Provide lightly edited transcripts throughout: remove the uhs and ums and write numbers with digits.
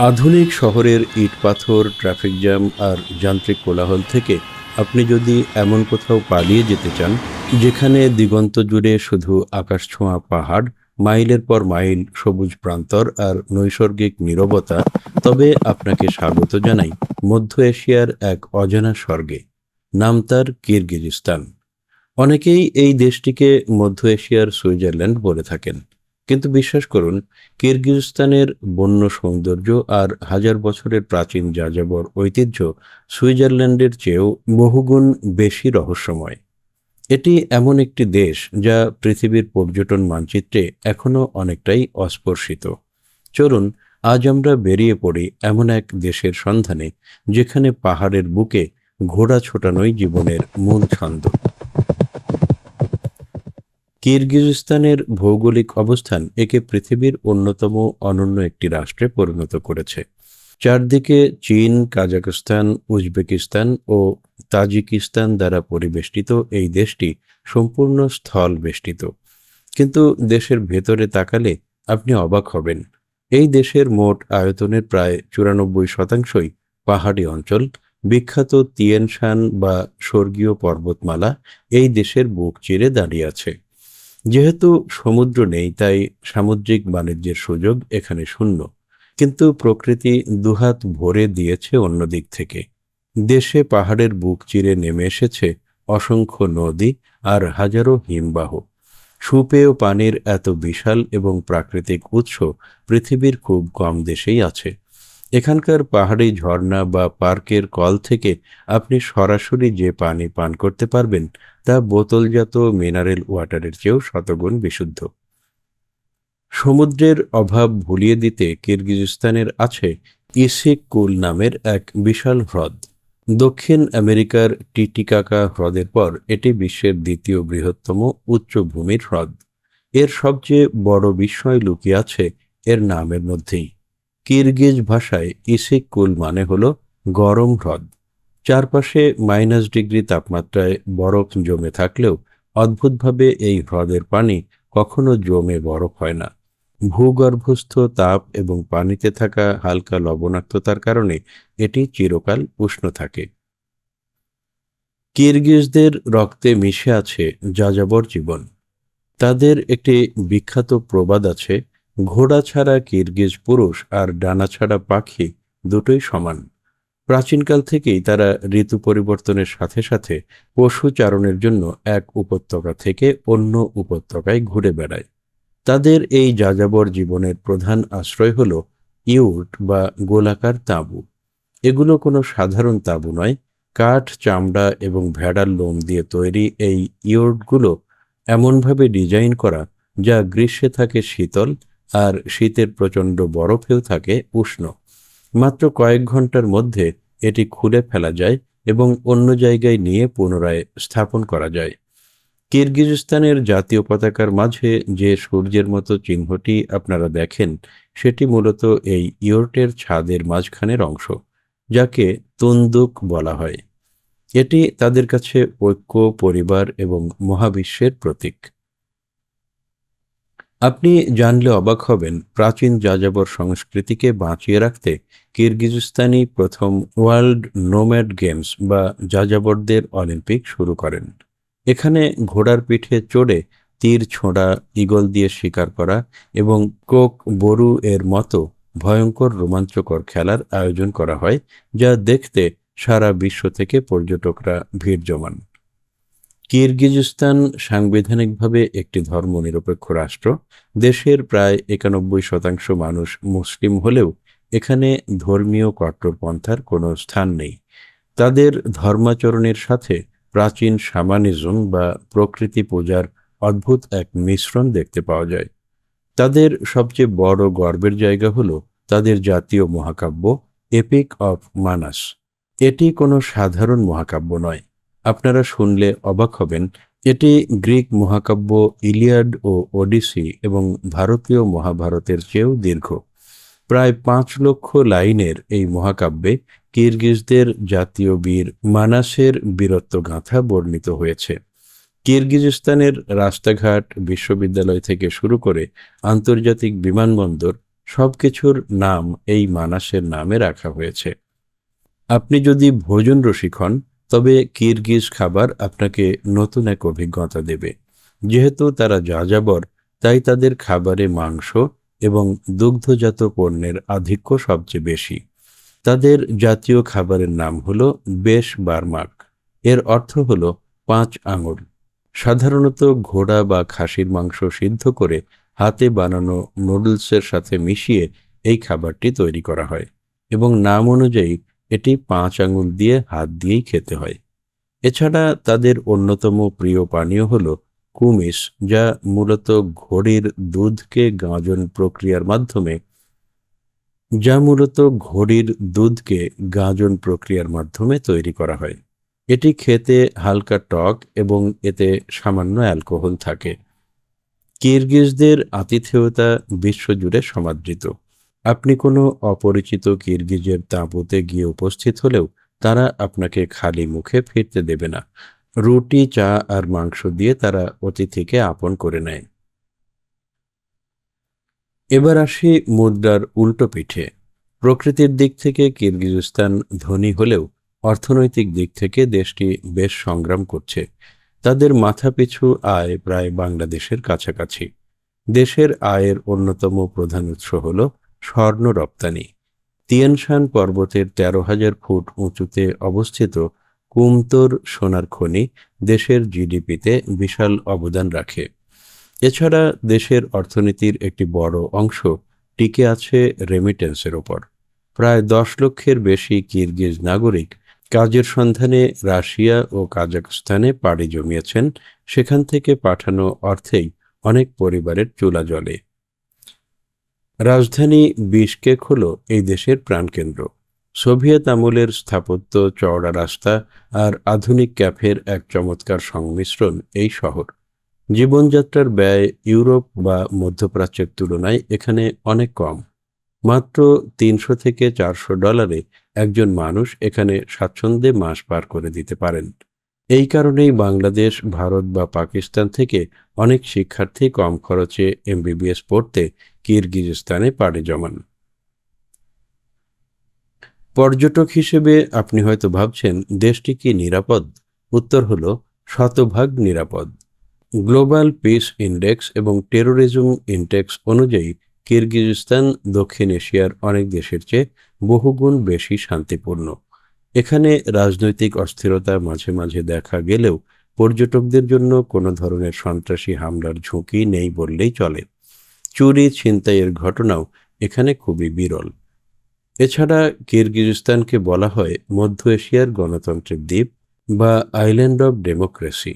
আধুনিক শহরের ইট-পাথর, traffic jam আর যান্ত্রিক কোলাহল থেকে আপনি যদি এমন কোথাও পালিয়ে যেতে চান, যেখানে দিগন্ত জুড়ে শুধু আকাশছোঁয়া পাহাড়, মাইলের পর মাইল সবুজ প্রান্তর আর নৈসর্গিক নীরবতা, তবে আপনাকে স্বাগত জানাই মধ্য এশিয়ার এক অজানা স্বর্গে। নাম তার কিরগিজস্তান। অনেকেই এই দেশটিকে মধ্য এশিয়ার সুইজারল্যান্ড বলে থাকেন। কিন্তু বিশ্বাস করুন, কিরগিজস্তানের বন্য সৌন্দর্য আর হাজার বছরের প্রাচীন যাযাবর ঐতিহ্য সুইজারল্যান্ডের চেয়েও বহুগুণ বেশি রহস্যময়। এটি এমন একটি দেশ যা পৃথিবীর পর্যটন মানচিত্রে এখনও অনেকটাই অস্পর্শিত। চলুন আজ আমরা বেরিয়ে পড়ি এমন এক দেশের সন্ধানে, যেখানে পাহাড়ের বুকে ঘোড়া ছোটানোই জীবনের মূল ছন্দ। কিরগিজস্তানের ভৌগোলিক অবস্থান একে পৃথিবীর অন্যতম অনন্য একটি রাষ্ট্রে পরিণত করেছে। চারদিকে চীন, কাজাখস্তান, উজবেকিস্তান ও তাজিকিস্তান দ্বারা পরিবেষ্টিত এই দেশটি সম্পূর্ণ স্থল বেষ্টিত। কিন্তু দেশের ভেতরে তাকালে আপনি অবাক হবেন। এই দেশের মোট আয়তনের প্রায় 94%ই পাহাড়ি অঞ্চল। বিখ্যাত তিয়ান শান বা স্বর্গীয় পর্বতমালা এই দেশের বুক চিরে দাঁড়িয়ে আছে। যেহেতু সমুদ্র নেই, তাই সামুদ্রিক বাণিজ্যের সুযোগ এখানে শূন্য। কিন্তু প্রকৃতি দুহাত ভরে দিয়েছে অন্য দিক থেকে। দেশে পাহাড়ের বুক চিরে নেমে এসেছে অসংখ্য নদী আর হাজারো হিমবাহ। সুপেয় পানির এত বিশাল এবং প্রাকৃতিক উৎস পৃথিবীর খুব কম দেশেই আছে। এখানকার পাহাড়ি ঝর্ণা বা পার্কের কল থেকে আপনি সরাসরি যে পানি পান করতে পারবেন, তা বোতলজাত মিনারেল ওয়াটারের চেয়েও শতগুণ বিশুদ্ধ। সমুদ্রের অভাব ভুলিয়ে দিতে কিরগিজস্তানের আছে ইসিক কুল নামের এক বিশাল হ্রদ। দক্ষিণ আমেরিকার টিটিকাকা হ্রদের পর এটি বিশ্বের দ্বিতীয় বৃহত্তম উচ্চভূমির হ্রদ। এর সবচেয়ে বড় বিস্ময় লুকিয়ে আছে এর নামের মধ্যেই। কিরগিজ ভাষায় ইসিক কুল মানে হল গরম হ্রদ। চারপাশে -ডিগ্রি তাপমাত্রায় বরফ জমে থাকলেও অদ্ভুতভাবে এই হ্রদের পানি কখনো জমে বরফ হয় না। ভূগর্ভস্থ তাপ এবং পানিতে থাকা হালকা লবণাক্ততার কারণে এটি চিরকাল উষ্ণ থাকে। কিরগিজদের রক্তে মিশে আছে যাযাবর জীবন। তাদের একটি বিখ্যাত প্রবাদ আছে, ঘোড়া ছাড়া কিরগিজ পুরুষ আর ডানা ছাড়া পাখি দুটোই সমান। প্রাচীনকাল থেকেই তারা ঋতু পরিবর্তনের সাথে সাথে পশু চারণের জন্য এক উপত্যকা থেকে অন্য উপত্যকায় ঘুরে বেড়ায়। তাদের এই যাযাবর জীবনের প্রধান আশ্রয় হল ইউর্ট বা গোলাকার তাঁবু। এগুলো কোনো সাধারণ তাঁবু নয়। কাঠ, চামড়া এবং ভেড়ার লোম দিয়ে তৈরি এই ইয়র্টগুলো এমনভাবে ডিজাইন করা, যা গ্রীষ্মে থাকে শীতল আর শীতের প্রচণ্ড বরফেও থাকে উষ্ণ। মাত্র কয়েক ঘন্টার মধ্যে এটি খুলে ফেলা যায় এবং অন্য জায়গায় নিয়ে পুনরায় স্থাপন করা যায়। কিরগিজস্তানের জাতীয় পতাকার মাঝে যে সূর্যের মতো চিহ্নটি আপনারা দেখেন, সেটি মূলত এই ইয়র্টের ছাদের মাঝখানের অংশ, যাকে তুন্দুক বলা হয়। এটি তাদের কাছে ঐক্য, পরিবার এবং মহাবিশ্বের প্রতীক। আপনি জানলে অবাক হবেন, প্রাচীন যাযাবর সংস্কৃতিকে বাঁচিয়ে রাখতে কিরগিজস্তানি প্রথম ওয়ার্ল্ড নোম্যাড গেমস বা যাযাবরদের অলিম্পিক শুরু করেন। এখানে ঘোড়ার পিঠে চড়ে তীর ছোঁড়া, ঈগল দিয়ে শিকার করা এবং কোক বরু এর মতো ভয়ঙ্কর রোমাঞ্চকর খেলার আয়োজন করা হয়, যা দেখতে সারা বিশ্ব থেকে পর্যটকরা ভিড় জমান। কিরগিজস্তান সাংবিধানিকভাবে একটি ধর্মনিরপেক্ষ রাষ্ট্র। দেশের প্রায় 91% মানুষ মুসলিম হলেও এখানে ধর্মীয় কট্টরপন্থার কোনো স্থান নেই। তাদের ধর্মাচরণের সাথে প্রাচীন শামানিজম বা প্রকৃতি পূজার অদ্ভুত এক মিশ্রণ দেখতে পাওয়া যায়। তাদের সবচেয়ে বড় গর্বের জায়গা হলো তাদের জাতীয় মহাকাব্য এপিক অফ মানাস। এটি কোনো সাধারণ মহাকাব্য নয়। আপনারা শুনলে অবাক হবেন, এটি গ্রিক মহাকাব্য ইলিয়াড ও ওডিসি এবং ভারতীয় মহাভারতের চেয়েও দীর্ঘ। প্রায় 5 লক্ষ লাইনের এই মহাকাব্যে কিরগিজদের জাতীয় বীর মানাসের বীরত্বগাথা বর্ণিত হয়েছে। কিরগিজস্তানের রাস্তাঘাট, বিশ্ববিদ্যালয় থেকে শুরু করে আন্তর্জাতিক বিমানবন্দর সবকিছুর নাম এই মানাসের নামে রাখা হয়েছে। আপনি যদি ভোজন রসিক হন, তবে কিরগিজ খাবার আপনাকে নতুন এক অভিজ্ঞতা দেবে। যেহেতু তারা যাযাবর, তাই তাদের খাবারে মাংস এবং দুগ্ধজাত পণ্যের আধিক্য সবচেয়ে বেশি। তাদের জাতীয় খাবারের নাম হলো বেশ বার্মাক। এর অর্থ হলো 5 আঙুল। সাধারণত ঘোড়া বা খাসির মাংস সিদ্ধ করে হাতে বানানো নুডলসের সাথে মিশিয়ে এই খাবারটি তৈরি করা হয় এবং নাম অনুযায়ী এটি 5 আঙুল দিয়ে হাত দিয়েই খেতে হয়। এছাড়া তাদের অন্যতম প্রিয় পানীয় হলো কুমিস, যা মূলত ঘোড়ির দুধকে গাঁজন প্রক্রিয়ার মাধ্যমে তৈরি করা হয়। এটি খেতে হালকা টক এবং এতে সামান্য অ্যালকোহল থাকে। কিরগিজদের আতিথেয়তা বিশ্বজুড়ে সমাদৃত। আপনি কোনো অপরিচিত কিরগিজের তাঁবুতে গিয়ে উপস্থিত হলেও তারা আপনাকে খালি মুখে ফিরতে দেবে না। রুটি, চা আর মাংস দিয়ে তারা অতিথিকে আপন করে নেয়। এবার আসি মুদ্রার উল্টো পিঠে। প্রকৃতির দিক থেকে কিরগিজস্তান ধনী হলেও অর্থনৈতিক দিক থেকে দেশটি বেশ সংগ্রাম করছে। তাদের মাথাপিছু আয় প্রায় বাংলাদেশের কাছাকাছি। দেশের আয়ের অন্যতম প্রধান উৎস হল স্বর্ণ রপ্তানি। তিয়ানশান পর্বতের 13,000 ফুট উঁচুতে অবস্থিত কুমতোর সোনার খনি দেশের জিডিপিতে বিশাল অবদান রাখে। এছাড়া দেশের অর্থনীতির একটি বড় অংশ টিকে আছে রেমিটেন্সের ওপর। প্রায় 10 লক্ষের বেশি কিরগিজ নাগরিক কাজের সন্ধানে রাশিয়া ও কাজাখস্তানে পাড়ি জমিয়েছেন। সেখান থেকে পাঠানো অর্থেই অনেক পরিবারের চুলা জ্বলে। রাজধানী বিশকেক হল এই দেশের প্রাণকেন্দ্র। সোভিয়েত আমলের স্থাপত্য, চওড়া রাস্তা আর আধুনিক ক্যাফের এক চমৎকার সংমিশ্রণ এই শহর। জীবনযাত্রার ব্যয় ইউরোপ বা মধ্যপ্রাচ্যের তুলনায় এখানে অনেক কম। মাত্র $300 থেকে $400 একজন মানুষ এখানে স্বাচ্ছন্দ্যে মাস পার করে দিতে পারেন। এই কারণেই বাংলাদেশ, ভারত বা পাকিস্তান থেকে অনেক শিক্ষার্থী কম খরচে এমবিবিএস পড়তে কিরগিজস্তানে পাড়ি জমান। পর্যটক হিসেবে আপনি হয়তো ভাবছেন, দেশটি কি নিরাপদ? উত্তর হলো শতভাগ নিরাপদ। গ্লোবাল পিস ইন্ডেক্স এবং টেরোরিজম ইন্ডেক্স অনুযায়ী কিরগিজস্তান দক্ষিণ এশিয়ার অনেক দেশের চেয়ে বহুগুণ বেশি শান্তিপূর্ণ। এখানে রাজনৈতিক অস্থিরতা মাঝে মাঝে দেখা গেলেও পর্যটকদের জন্য কোনো ধরনের সন্ত্রাসী হামলার ঝুঁকি নেই বললেই চলে। চুরি, ছিনতাইয়ের ঘটনাও এখানে খুবই বিরল। এছাড়া কিরগিজস্তানকে বলা হয় মধ্য এশিয়ার গণতন্ত্রের দ্বীপ বা আইল্যান্ড অব ডেমোক্রেসি।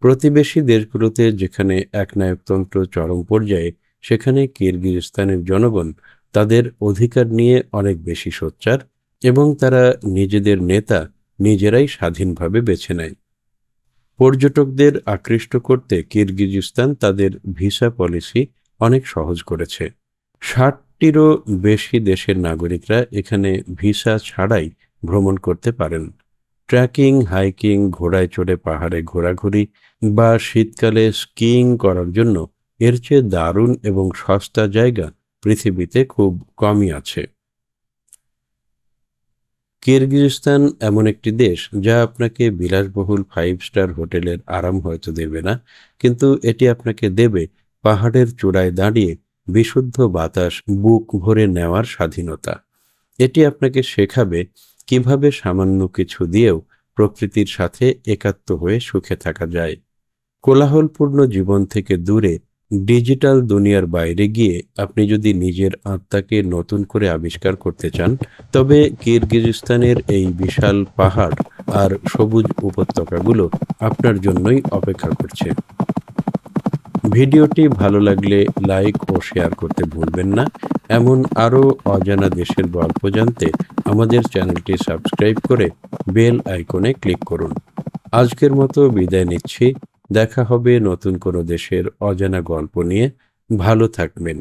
প্রতিবেশী দেশগুলোতে যেখানে একনায়কতন্ত্র চরম পর্যায়ে, সেখানে কিরগিজস্তানের জনগণ তাদের অধিকার নিয়ে অনেক বেশি সোচ্চার এবং তারা নিজেদের নেতা নিজেরাই স্বাধীনভাবে বেছে নেয়। পর্যটকদের আকৃষ্ট করতে কিরগিজস্তান তাদের ভিসা পলিসি অনেক সহজ করেছে। 60টিরও বেশি দেশের নাগরিকরা এখানে ভিসা ছাড়াই ভ্রমণ করতে পারেন। ট্রেকিং, হাইকিং, ঘোড়ায় চড়ে পাহাড়ে ঘোরাঘুরি বা শীতকালে স্কিইং করার জন্য এর চেয়ে দারুণ এবং সস্তা জায়গা পৃথিবীতে খুব কমই আছে। কিরগিজস্তান এমন একটি দেশ যা আপনাকে বিলাসবহুল 5 স্টার হোটেলের আরাম হয়তো দেবে না, কিন্তু এটি আপনাকে দেবে পাহাড়ের চূড়ায় দাঁড়িয়ে বিশুদ্ধ বাতাস বুক ভরে নেওয়ার স্বাধীনতা। এটি আপনাকে শেখাবে কিভাবে সামান্য কিছু দিয়েও প্রকৃতির সাথে একাত্ম হয়ে সুখে থাকা যায়। কোলাহলপূর্ণ জীবন থেকে দূরে ডিজিটাল দুনিয়ার বাইরে গিয়ে আপনি যদি নিজের আত্মাকে নতুন করে আবিষ্কার করতে চান, তবে কিরগিজস্তানের এই বিশাল পাহাড় আর সবুজ উপত্যকাগুলো আপনার জন্যই অপেক্ষা করছে। ভিডিওটি ভালো লাগলে লাইক ও শেয়ার করতে ভুলবেন না। এমন আরও অজানা দেশের গল্প জানতে আমাদের চ্যানেলটি সাবস্ক্রাইব করে বেল আইকনে ক্লিক করুন। আজকের মতো বিদায় নিচ্ছি। দেখা হবে নতুন কোনো দেশের অজানা গল্প নিয়ে। ভালো থাকবেন।